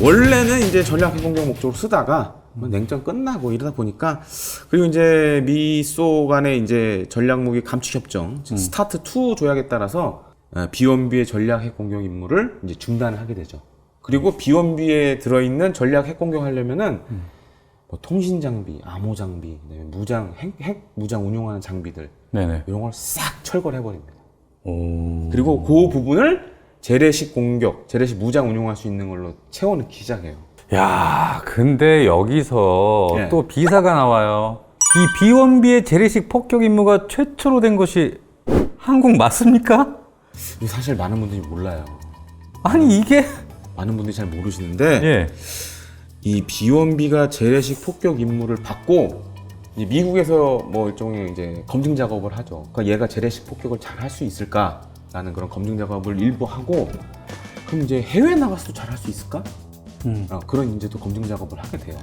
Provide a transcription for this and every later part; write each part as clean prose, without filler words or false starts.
원래는 이제 전략 핵공격 목적으로 쓰다가 냉전 끝나고 이러다 보니까 그리고 이제 미소 간의 이제 전략 무기 감축 협정 스타트 2 조약에 따라서 B1B의 전략 핵공격 임무를 이제 중단을 하게 되죠. 그리고 B1B에 들어있는 전략 핵공격 하려면은 뭐 통신 장비, 암호 장비, 무장 핵 무장 운용하는 장비들 네네. 이런 걸 싹 철거를 해버립니다. 오. 그리고 그 부분을 재래식 공격, 재래식 무장 운용할 수 있는 걸로 채워넣기 시작해요. 야, 근데 여기서 예. 또 비사가 나와요. 이 B1B의 재래식 폭격 임무가 최초로 된 것이 한국 맞습니까? 이거 사실 많은 분들이 몰라요. 아니 이게 많은 분들이 잘 모르시는데 예. 이 B1B가 재래식 폭격 임무를 받고 이제 미국에서 뭐 일종의 이제 검증 작업을 하죠. 그러니까 얘가 재래식 폭격을 잘 할 수 있을까라는 그런 검증 작업을 일부 하고 그럼 이제 해외 나가서도 잘 할 수 있을까? 그런 이제 또 검증 작업을 하게 돼요.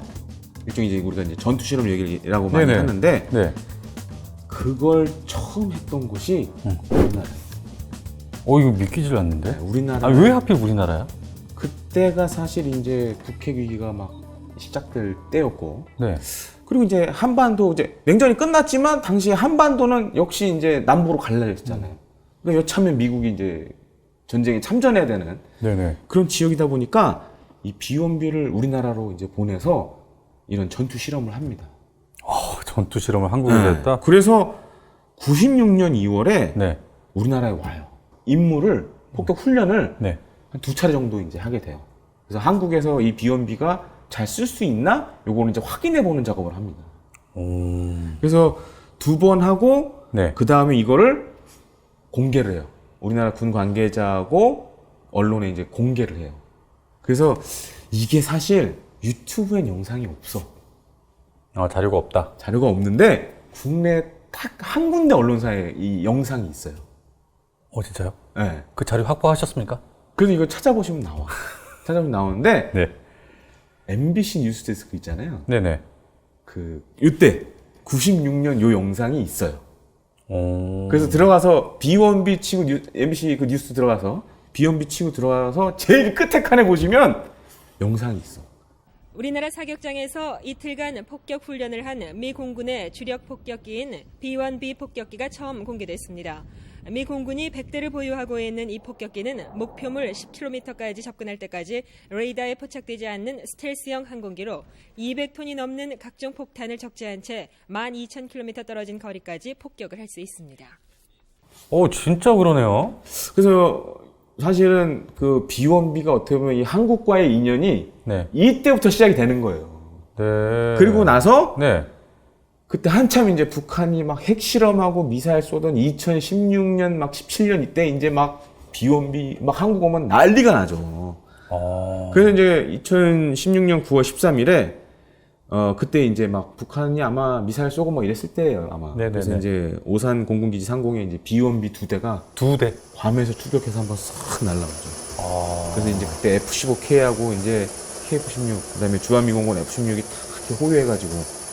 일종의 이제 우리가 이제 전투 실험 얘기라고 많이 네네. 하는데 네. 그걸 처음 했던 곳이 우리나라예요. 이거 믿기질 않는데. 네, 우리나라. 아, 왜 하필 우리나라야? 그때가 사실 이제 북핵 위기가 막 시작될 때였고. 네. 그리고 이제 한반도 이제 냉전이 끝났지만 당시 한반도는 역시 이제 남부로 갈라져 있었잖아요. 그러니까 여차하면 미국이 이제 전쟁에 참전해야 되는 네네. 그런 지역이다 보니까 이 B1B를 우리나라로 이제 보내서 이런 전투 실험을 합니다. 전투 실험을 한국에서 했다? 그래서 96년 2월에 네. 우리나라에 와요. 임무를 폭격 훈련을 네. 한 2차례 정도 이제 하게 돼요. 그래서 한국에서 이 B1B가 잘 쓸 수 있나? 요거는 이제 확인해 보는 작업을 합니다. 그래서 2번 하고 네. 그 다음에 이거를 공개를 해요. 우리나라 군 관계자하고 언론에 이제 공개를 해요. 그래서 이게 사실 유튜브엔 영상이 없어. 자료가 없다. 자료가 없는데 국내 딱 한 군데 언론사에 이 영상이 있어요. 진짜요? 네. 그 자료 확보하셨습니까? 그래서 이거 찾아보시면 나와. 찾아보면 나오는데 네. MBC 뉴스데스크 있잖아요. 네네. 이때 96년 요 영상이 있어요. 오. 그래서 들어가서 B1B 치고 MBC 그 뉴스 들어가서 B1B 치고 들어가서 제일 끝에 칸에 보시면 영상이 있어. 우리나라 사격장에서 이틀간 폭격 훈련을 한 미 공군의 주력 폭격기인 B1B 폭격기가 처음 공개됐습니다. 미 공군이 100대를 보유하고 있는 이 폭격기는 목표물 10km까지 접근할 때까지 레이더에 포착되지 않는 스텔스형 항공기로 200톤이 넘는 각종 폭탄을 적재한 채 12,000km 떨어진 거리까지 폭격을 할 수 있습니다. 진짜 그러네요. 그래서 사실은 그 B1B가 어떻게 보면 이 한국과의 인연이 네. 이때부터 시작이 되는 거예요. 네. 그리고 나서 네. 그때 한참 이제 북한이 막 핵실험하고 미사일 쏘던 2016년 막 17년 이때 이제 막 B1B 막 한국 오면 난리가 나죠. 그래서 이제 2016년 9월 13일에 그때 이제 막 북한이 아마 미사일 쏘고 막 이랬을 때예요, 아마. 네네네. 그래서 이제 오산 공군기지 상공에 이제 B1B 2대가 2대. 괌에서 추격해서 한번 싹 날라오죠. 그래서 이제 그때 F-15K하고 이제 KF-16, 그다음에 주한미공군 F-16이 딱 이렇게 호위해가지고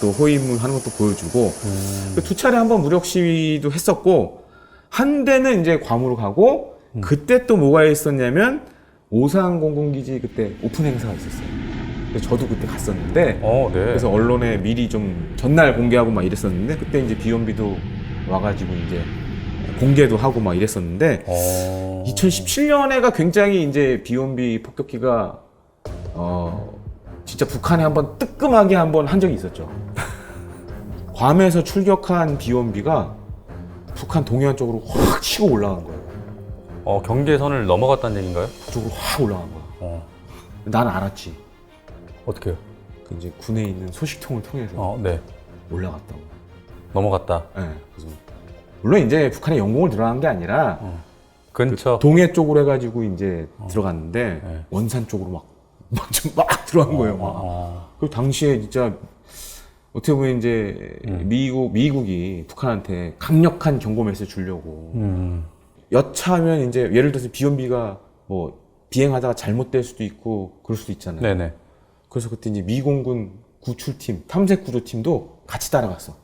또 호위임무 하는 것도 보여주고 그 2차례 한번 무력 시위도 했었고 한 대는 이제 괌으로 가고 그때 또 뭐가 있었냐면 오산 공군기지 그때 오픈 행사가 있었어요. 그래서 저도 그때 갔었는데 네. 그래서 언론에 미리 좀 전날 공개하고 막 이랬었는데 그때 이제 B1B도 와가지고 이제 공개도 하고 막 이랬었는데 2017년에가 굉장히 이제 B1B 폭격기가 진짜 북한에 한번 뜨끔하게 한번 한 적이 있었죠. 괌에서 출격한 B1B가 북한 동해안 쪽으로 확 치고 올라간 거예요. 경계선을 넘어갔다는 얘기인가요? 그쪽으로 확 올라간 거야. 난 알았지. 어떻게요? 그 이제 군에 있는 소식통을 통해서 네. 올라갔다고. 넘어갔다. 네, 그래서 물론 이제 북한에 연공을 들어간 게 아니라 근처. 동해 쪽으로 해가지고 이제 들어갔는데 네. 원산 쪽으로 막 들어간 거예요. 막. 그 당시에 진짜 어떻게 보면 이제 미국이 북한한테 강력한 경고 메시지 주려고 여차하면 이제 예를 들어서 B1B가 뭐 비행하다가 잘못될 수도 있고 그럴 수도 있잖아요. 네네. 그래서 그때 이제 미공군 구출팀, 탐색구조팀도 같이 따라갔어.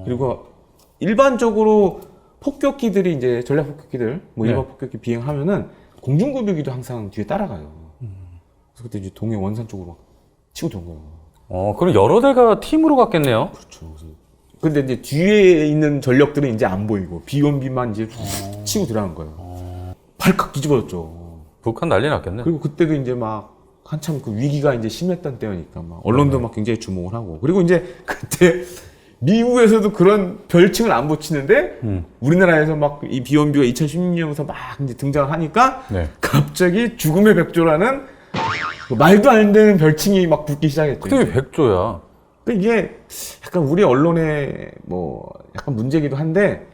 그리고 일반적으로 폭격기들이 이제 전략 폭격기들, 뭐 네. 일반 폭격기 비행하면은 공중급유기도 항상 뒤에 따라가요. 그래서 그때 이제 동해 원산 쪽으로 막 치고 들어온 거예요. 그럼 여러 대가 팀으로 갔겠네요. 그렇죠. 근데 이제 뒤에 있는 전력들은 이제 안 보이고 비원비만 이제 치고 들어간 거예요. 발칵 뒤집어졌죠. 북한 난리 났겠네. 그리고 그때도 이제 막 한참 그 위기가 이제 심했던 때니까 막 언론도 막 굉장히 주목을 하고 그리고 이제 그때 미국에서도 그런 별칭을 안 붙이는데 우리나라에서 막 이 비원비가 2016년부터 막 이제 등장을 하니까 네. 갑자기 죽음의 백조라는 그 말도 안 되는 별칭이 막 붙기 시작했죠. 그때 왜 백조야? 근데 이게 약간 우리 언론의 뭐 약간 문제기도 한데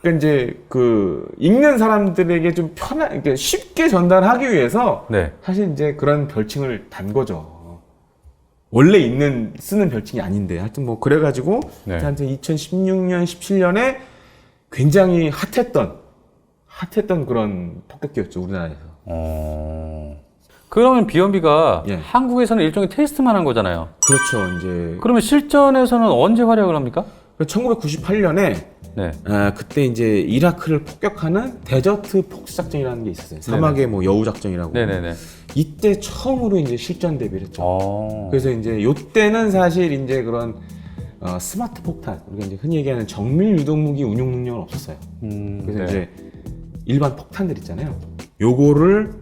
그러니까 이제 그 읽는 사람들에게 좀 그러니까 쉽게 전달하기 위해서 네. 사실 이제 그런 별칭을 단 거죠. 원래 쓰는 별칭이 아닌데 하여튼 뭐 그래가지고 네. 하여튼 2016년, 17년에 굉장히 핫했던 그런 폭격기였죠 우리나라에서. 그러면 비원비가 예. 한국에서는 일종의 테스트만 한 거잖아요. 그렇죠. 이제 그러면 실전에서는 언제 활약을 합니까? 1998년에 네. 그때 이제 이라크를 폭격하는 데저트 폭스 작전이라는 게 있었어요. 사막의 뭐 여우 작전이라고. 네네네. 이때 처음으로 이제 실전 데뷔를 했죠. 그래서 이제 요때는 사실 이제 그런 스마트 폭탄, 우리가 이제 흔히 얘기하는 정밀 유도무기 운용 능력은 없었어요. 그래서 네. 이제 일반 폭탄들 있잖아요. 요거를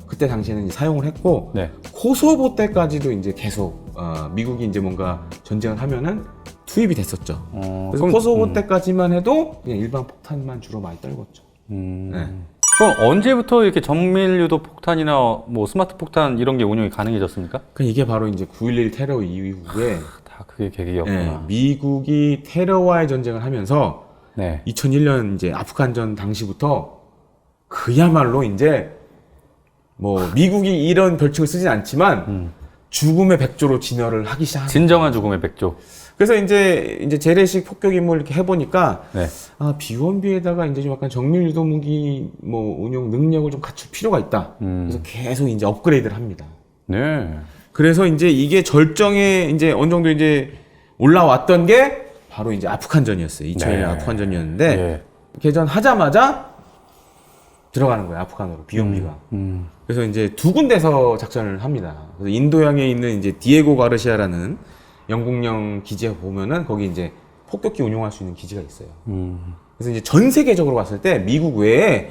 그때 당시에는 이제 사용을 했고 네. 코소보 때까지도 이제 계속 미국이 이제 뭔가 전쟁을 하면은 투입이 됐었죠. 그래서 그럼, 코소보 때까지만 해도 그냥 일반 폭탄만 주로 많이 떨궜죠. 네. 그럼 언제부터 이렇게 정밀유도 폭탄이나 뭐 스마트 폭탄 이런 게 운용이 가능해졌습니까? 이게 바로 이제 9.11 테러 이후에 다 그게 계기였구나. 미국이 테러와의 전쟁을 하면서 네. 2001년 이제 아프간전 당시부터 그야말로 이제 뭐 미국이 이런 별칭을 쓰진 않지만 죽음의 백조로 진열을 하기 시작한. 진정한 죽음의 백조. 그래서 이제 재래식 폭격 임무를 이렇게 해보니까 네. 비원비에다가 이제 좀 약간 정밀 유도 무기 뭐 운용 능력을 좀 갖출 필요가 있다. 그래서 계속 이제 업그레이드를 합니다. 네. 그래서 이제 이게 절정에 이제 어느 정도 이제 올라왔던 게 바로 이제 아프간전이었어요. 2001년 네. 아프간전이었는데 네. 개전하자마자 들어가는 거예요. 아프간으로 비원비가. 그래서 이제 두 군데서 작전을 합니다. 그래서 인도양에 있는 이제 디에고 가르시아라는 영국령 기지에 보면은 거기 이제 폭격기 운용할 수 있는 기지가 있어요. 그래서 이제 전 세계적으로 봤을 때 미국 외에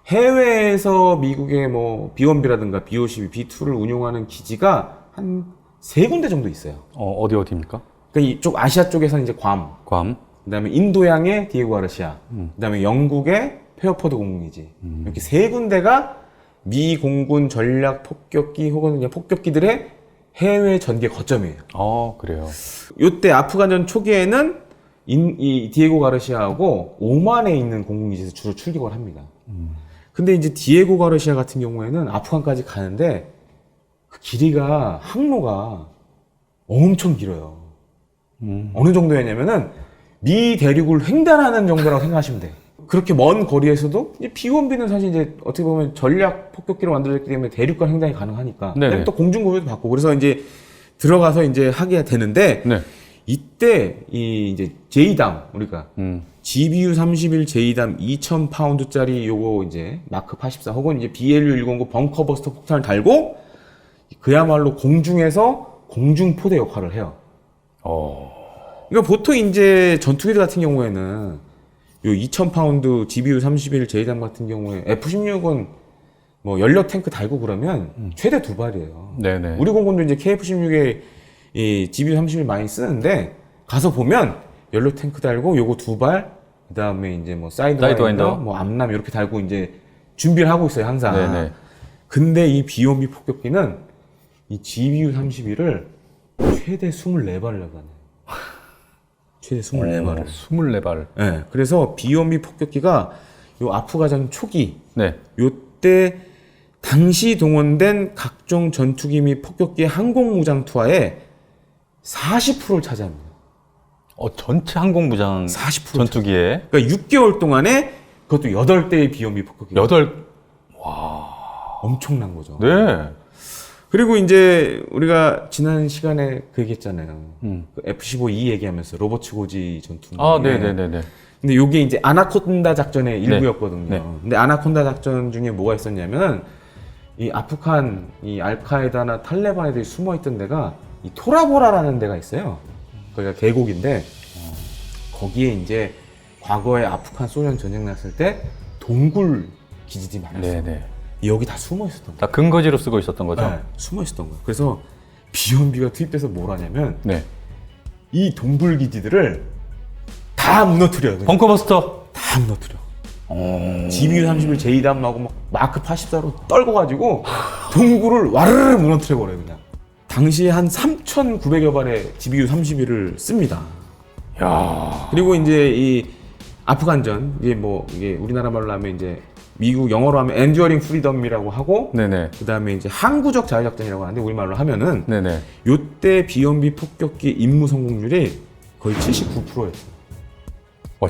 해외에서 미국의 뭐 B1B라든가 B52, B2를 운용하는 기지가 한 3군데 정도 있어요. 어디입니까? 그러니까 이쪽 아시아 쪽에서는 이제 괌, 그다음에 인도양의 디에고 가르시아, 그다음에 영국의 페어포드 공군기지. 이렇게 3군데가 미 공군 전략 폭격기 혹은 그냥 폭격기들의 해외 전개 거점이에요. 그래요. 요때 아프간전 초기에는 이 디에고 가르시아하고 오만에 있는 공군기지에서 주로 출격을 합니다. 근데 이제 디에고 가르시아 같은 경우에는 아프간까지 가는데 그 길이가 항로가 엄청 길어요. 어느 정도였냐면은 미 대륙을 횡단하는 정도라고 생각하시면 돼요. 그렇게 먼 거리에서도 이제 B1B는 사실 이제 어떻게 보면 전략 폭격기로 만들어졌기 때문에 대륙간 횡단이 가능하니까. 그다음에 또 공중고교도 받고 그래서 이제 들어가서 이제 하게 되는데 네. 이때 이 이제 J담 우리가 GBU-31 J담 2,000파운드짜리 요거 이제 마크 84 혹은 이제 BLU-109 벙커버스터 폭탄을 달고 그야말로 공중에서 공중포대 역할을 해요. 그러니까 보통 이제 전투기들 같은 경우에는 요 2,000파운드 GBU-31 J담 같은 경우에 F-16은 뭐 연료 탱크 달고 그러면 최대 2발이에요. 네네. 우리 공군도 이제 KF-16에 이 GBU-31 많이 쓰는데 가서 보면 연료 탱크 달고 요거 2발, 그다음에 이제 뭐 사이드와인더, 뭐 앞람 이렇게 달고 이제 준비를 하고 있어요 항상. 네네. 근데 이 B1B 폭격기는 이 GBU-31을 최대 24발을 나가네. 최대 24발을. 24발. 네, 그래서 B1B 폭격기가 요 아프간전 초기, 네. 요때 당시 동원된 각종 전투기 및 폭격기의 항공무장 투하의 40%를 차지합니다. 전체 항공무장 40% 전투기에 그러니까 6개월 동안에 그것도 8대의 B1B 폭격기. 8. 엄청난 거죠. 네. 그리고 이제 우리가 지난 시간에 그 얘기했잖아요. 그 F-15E 얘기하면서 로버츠 고지 전투. 네네네네. 근데 요게 이제 아나콘다 작전의 일부였거든요. 네. 근데 아나콘다 작전 중에 뭐가 있었냐면 이 아프간 이 알카에다나 탈레반 애들이 숨어있던 데가 이 토라보라라는 데가 있어요. 거기가 계곡인데 거기에 이제 과거에 아프간 소련 전쟁 났을 때 동굴 기지들이 많았어요. 네네. 여기 다 숨어 있었던 거예요. 다 근거지로 쓰고 있었던 거죠? 네, 숨어 있었던 거예요. 그래서 비원비가 투입돼서 뭘 하냐면 네. 이 동굴 기지들을 다 무너뜨려요. 그냥. 벙커버스터. 다 무너뜨려. GBU-31 제이담하고 막 마크 84로 떨궈가지고 동굴을 와르르 무너뜨려 버려요 그냥. 당시에 한 3,900여 발의 GBU-31을 씁니다. 야. 그리고 이제 이 아프간전 이게 뭐 이게 우리나라 말로 하면 이제 미국 영어로 하면 엔듀어링 프리덤이라고 하고 네네. 그다음에 이제 항구적 자유작전이라고 하는데 우리말로 하면은 네네. 요때 비원비 폭격기 임무 성공률이 거의 79%였어요.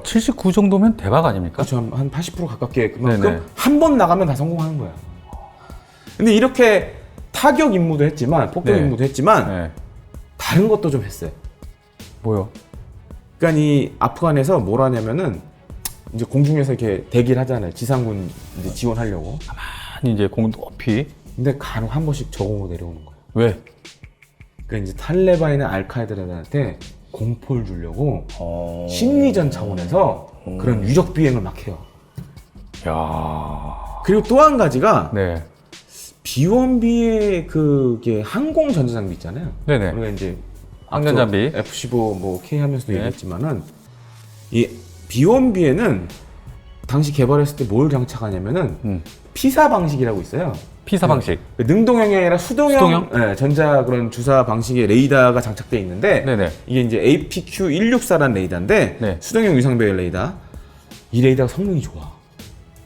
79 정도면 대박 아닙니까? 그렇죠. 한 80% 가깝게 네네. 그만큼 한 번 나가면 다 성공하는 거야. 근데 이렇게 타격 임무도 했지만 폭격 네. 임무도 했지만 네. 다른 것도 좀 했어요. 뭐요? 그러니까 이 아프간에서 뭘 하냐면은 이제 공중에서 이렇게 대기를 하잖아요. 지상군 이제 지원하려고. 아니 이제 공 높이. 근데 간혹 한 번씩 저공으로 내려오는 거예요. 왜? 그러니까 이제 탈레반이나 알카에다한테 공포를 주려고 심리전 차원에서 그런 유적 비행을 막 해요. 야. 그리고 또 한 가지가 네. 비원비의 그게 항공 전자 장비 있잖아요. 네네. 우리가 이제 항전 장비. F-15 뭐 K 하면서도 네. 얘기했지만은 이 비원비에는 당시 개발했을 때 뭘 장착하냐면은 피사 방식이라고 있어요. 피사 방식. 그 능동형이 아니라 수동형, 수동형? 네, 전자 그런 주사 방식의 레이더가 장착되어 있는데 네네. 이게 이제 APQ-164라는 레이더인데 네. 수동형 위상배열 레이더. 이 레이더가 성능이 좋아.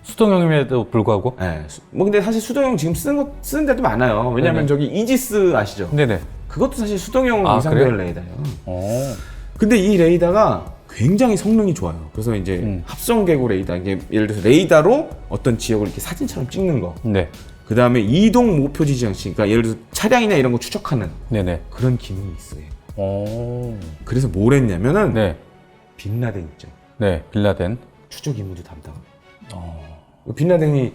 수동형임에도 불구하고. 네. 뭐 근데 사실 수동형 지금 쓰는 데도 많아요. 왜냐면 네네. 저기 이지스 아시죠? 네네. 그것도 사실 수동형 아, 위상배열 그래요? 레이더예요. 어. 근데 이 레이더가 굉장히 성능이 좋아요. 그래서 이제 합성계고 레이더, 이게 예를 들어서 레이더로 어떤 지역을 이렇게 사진처럼 찍는 거. 네. 그 다음에 이동 목표 지지 장치, 그러니까 예를 들어서 차량이나 이런 거 추적하는 네네. 그런 기능이 있어요. 오. 그래서 뭘 했냐면은 네. 빈라덴 있죠. 네. 빌라덴. 추적 임무도 담당합니다. 빈라덴이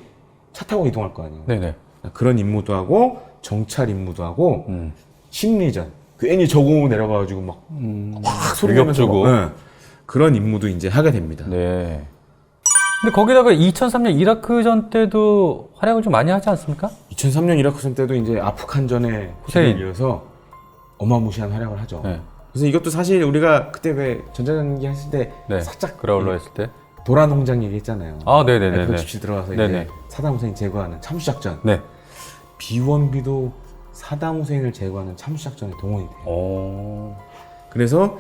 차 타고 이동할 거 아니에요. 네네. 그런 임무도 하고 정찰 임무도 하고 심리전. 괜히 저공으로 내려가가지고 막 소리 위협 내면서 주고. 네. 그런 임무도 이제 하게 됩니다. 네. 근데 거기다가 2003년 이라크전 때도 활약을 좀 많이 하지 않습니까? 2003년 이라크전 때도 이제 아프간전에 후세인. 길을 이어서 어마무시한 활약을 하죠. 네. 그래서 이것도 사실 우리가 그때 왜 전자전기 했을 때 네. 살짝 그라울러 했을 때. 도란 농장 얘기했잖아요. 아, 네네네. 그 집시 들어가서 네네. 이제 사담 후세인 제거하는 참수작전. 네. 비원비도 사담 후세인을 제거하는 참수작전에 동원이 돼요. 오. 그래서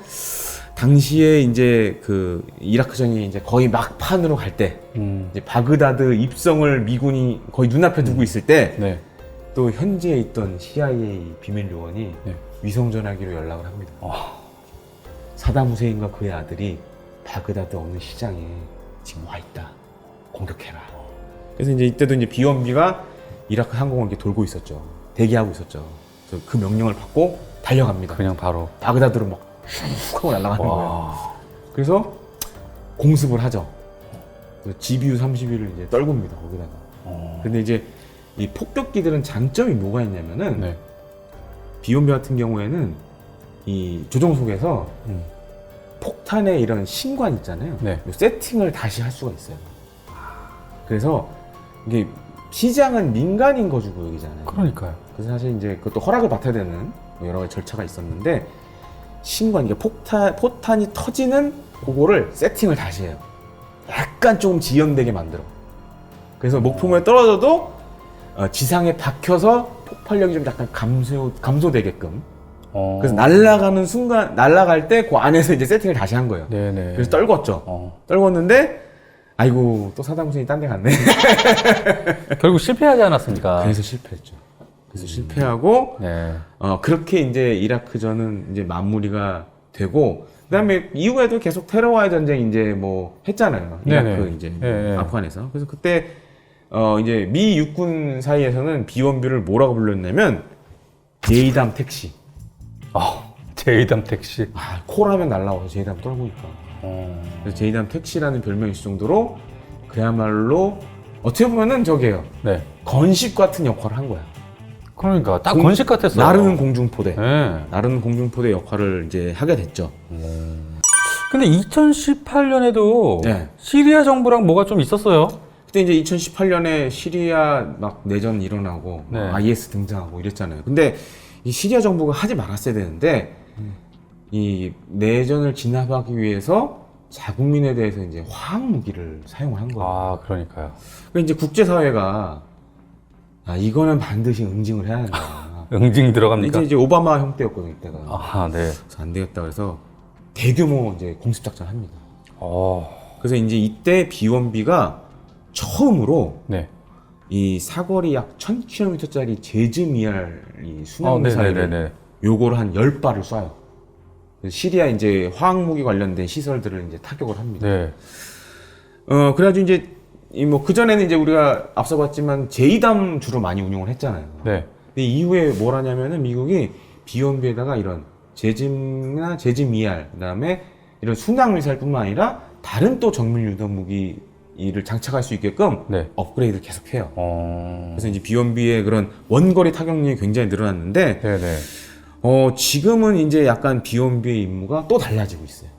당시에 이제 그 이라크전이 이제 거의 막판으로 갈 때, 이제 바그다드 입성을 미군이 거의 눈앞에 두고 있을 때, 네. 또 현지에 있던 CIA 비밀 요원이 네. 위성 전화기로 연락을 합니다. 사담 후세인과 그의 아들이 바그다드 어느 시장에 지금 와 있다. 공격해라. 그래서 이제 이때도 이제 비원비가 이라크 항공을 이렇게 돌고 있었죠. 대기하고 있었죠. 그래서 그 명령을 받고 달려갑니다. 그냥 바로. 바그다드로 막 슉 하고 날아가는 거예요. 그래서 공습을 하죠. GBU-31을 이제 떨굽니다. 거기다가. 근데 이제 이 폭격기들은 장점이 뭐가 있냐면은 네. 비원비 같은 경우에는 이 조종속에서 폭탄의 이런 신관 있잖아요. 네. 요 세팅을 다시 할 수가 있어요. 그래서 이게 시장은 민간인 거주 구역이잖아요. 그러니까요. 그래서 사실 이제 그것도 허락을 받아야 되는 뭐 여러 가지 절차가 있었는데 신관, 이게 포탄이 터지는 그거를 세팅을 다시 해요. 약간 좀 지연되게 만들어. 그래서 목표물에 떨어져도 지상에 박혀서 폭발력이 좀 약간 감소되게끔. 그래서 날아가는 순간, 날아갈 때 그 안에서 이제 세팅을 다시 한 거예요. 네네. 그래서 떨궜죠. 떨궜는데, 아이고, 또 사담 후세인이 딴 데 갔네. 결국 실패하지 않았습니까? 그래서 실패했죠. 그래서 실패하고, 네. 그렇게 이제 이라크전은 이제 마무리가 되고, 그 다음에 이후에도 계속 테러와의 전쟁 이제 뭐 했잖아요. 이라크 네네. 이제 네. 아프간에서. 그래서 그때, 이제 미 육군 사이에서는 비원비를 뭐라고 불렀냐면, 제이담 택시. 제이담 택시. 콜하면 날라와서 제이담 떨구니까. 그래서 제이담 택시라는 별명이 있을 정도로 그야말로 어떻게 보면은 저게요. 네. 건식 같은 역할을 한 거야. 그러니까 딱 건식 같았어요. 나르는 공중포대. 네. 나르는 공중포대 역할을 이제 하게 됐죠. 근데 2018년에도 네. 시리아 정부랑 뭐가 좀 있었어요. 그때 이제 2018년에 시리아 막 내전 일어나고 네. IS 등장하고 이랬잖아요. 근데 이 시리아 정부가 하지 말았어야 되는데 이 내전을 진압하기 위해서 자국민에 대해서 이제 화학 무기를 사용을 한 거예요. 아, 그러니까요. 그러니까 이제 국제사회가 이거는 반드시 응징을 해야 된다. 응징 들어갑니까? 이제 오바마 형 때였거든요, 이때가. 아, 네. 그래서 안 되겠다 그래서 대규모 이제 공습작전 합니다. 어, 그래서 이제 이때 B1B가 처음으로 네. 이 사거리 약 1000km짜리 제즈미알 이 순항 네네네네. 미사일을 요거를 한 10발을 쏴요. 그래서 시리아 이제 화학무기 관련된 시설들을 이제 타격을 합니다. 네. 그래가지고 이제 뭐 그전에는 이제 우리가 앞서 봤지만 제2담 주로 많이 운용을 했잖아요. 네. 근데 이후에 뭘 하냐면은 미국이 B1B에다가 이런 제짐이나 제즈미알, 그 다음에 이런 순항 미사일뿐만 아니라 다른 또 정밀 유도 무기를 장착할 수 있게끔 네. 업그레이드를 계속해요. 어, 그래서 이제 B1B의 그런 원거리 타격력이 굉장히 늘어났는데, 네네. 지금은 이제 약간 B1B의 임무가 또 달라지고 있어요.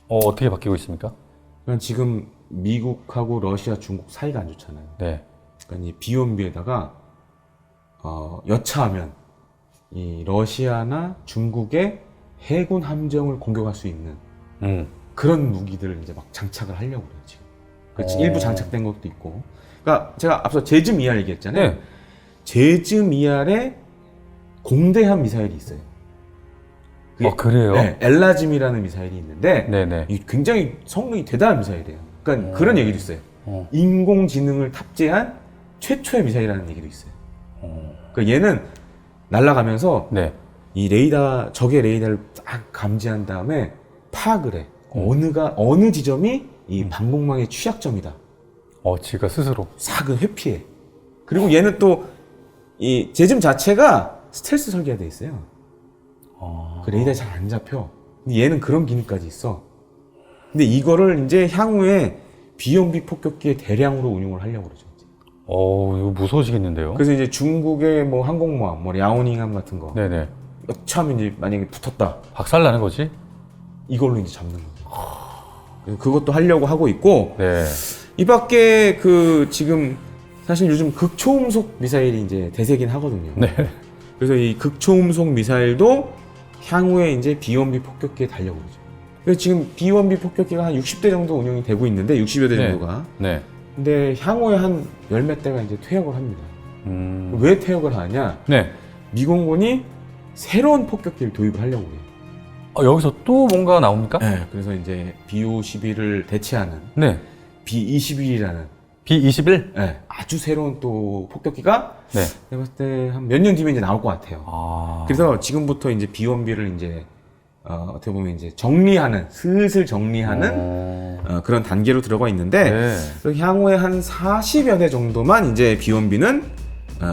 어떻게 바뀌고 있습니까? 그러니까 지금 미국하고 러시아, 중국 사이가 안 좋잖아요. 네. 그러니까 이 B1B에다가 여차하면 이 러시아나 중국의 해군 함정을 공격할 수 있는 그런 무기들을 이제 막 장착을 하려고 그래요, 지금. 그러니까 일부 장착된 것도 있고. 그러니까 제가 앞서 제즈미알 얘기했잖아요. 네. 제즈미알에 공대함 미사일이 있어요. 그게 그래요? 네, 엘라짐이라는 미사일이 있는데 네네. 이 굉장히 성능이 대단한 미사일이에요. 그러니까 그런 얘기도 있어요. 인공지능을 탑재한 최초의 미사일이라는 얘기도 있어요. 그러니까 얘는 날아가면서 네. 이 레이더, 적의 레이더를 딱 감지한 다음에 파악을 해. 어느 지점이 이 방공망의 취약점이다. 지가 스스로. 싹은 회피해. 그리고 얘는 또 이 제즘 자체가 스텔스 설계가 돼 있어요. 그 레이더에 잘 안 잡혀. 근데 얘는 그런 기능까지 있어. 근데 이거를 이제 향후에 B1B 폭격기에 대량으로 운용을 하려고 그러죠. 이거 무서워지겠는데요? 그래서 이제 중국의 뭐 항공모함, 뭐 야오닝함 같은 거. 네네. 처음 이제 만약에 붙었다. 박살 나는 거지? 이걸로 이제 잡는 거죠. 그래서 그것도 하려고 하고 있고, 네. 이 밖에 지금 사실 요즘 극초음속 미사일이 이제 대세긴 하거든요. 네. 그래서 이 극초음속 미사일도 향후에 이제 B1B 폭격기에 달려고 그러죠. 그래서 지금 B1B 폭격기가 한 60대 정도 운영이 되고 있는데, 60여 대 네. 정도가. 네. 근데 향후에 한 열 몇 대가 이제 퇴역을 합니다. 왜 퇴역을 하냐? 네. 미공군이 새로운 폭격기를 도입을 하려고 해요. 여기서 또 뭔가 나옵니까? 네. 그래서 이제 B-51을 대체하는 네. B-21이라는 B-21? 네, 아주 새로운 또 폭격기가 네. 내가 봤을 때 한 몇 년 뒤면 이제 나올 것 같아요. 그래서 지금부터 이제 B1B를 이제 어떻게 보면 이제 슬슬 정리하는 그런 단계로 들어가 있는데 네. 그래서 향후에 한 40여 대 정도만 이제 B1B는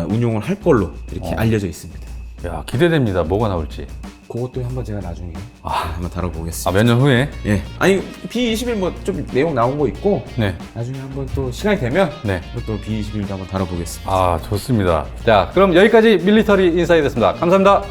운용을 할 걸로 이렇게 알려져 있습니다. 야, 기대됩니다. 뭐가 나올지. 그것도 한번 제가 나중에 한번 다뤄보겠습니다. 몇 년 후에? 예, 아니 B21 뭐 좀 내용 나온 거 있고 네. 나중에 한번 또 시간이 되면 네. 또 B21도 한번 다뤄보겠습니다. 좋습니다. 자, 그럼 여기까지 밀리터리 인사이드였습니다. 감사합니다.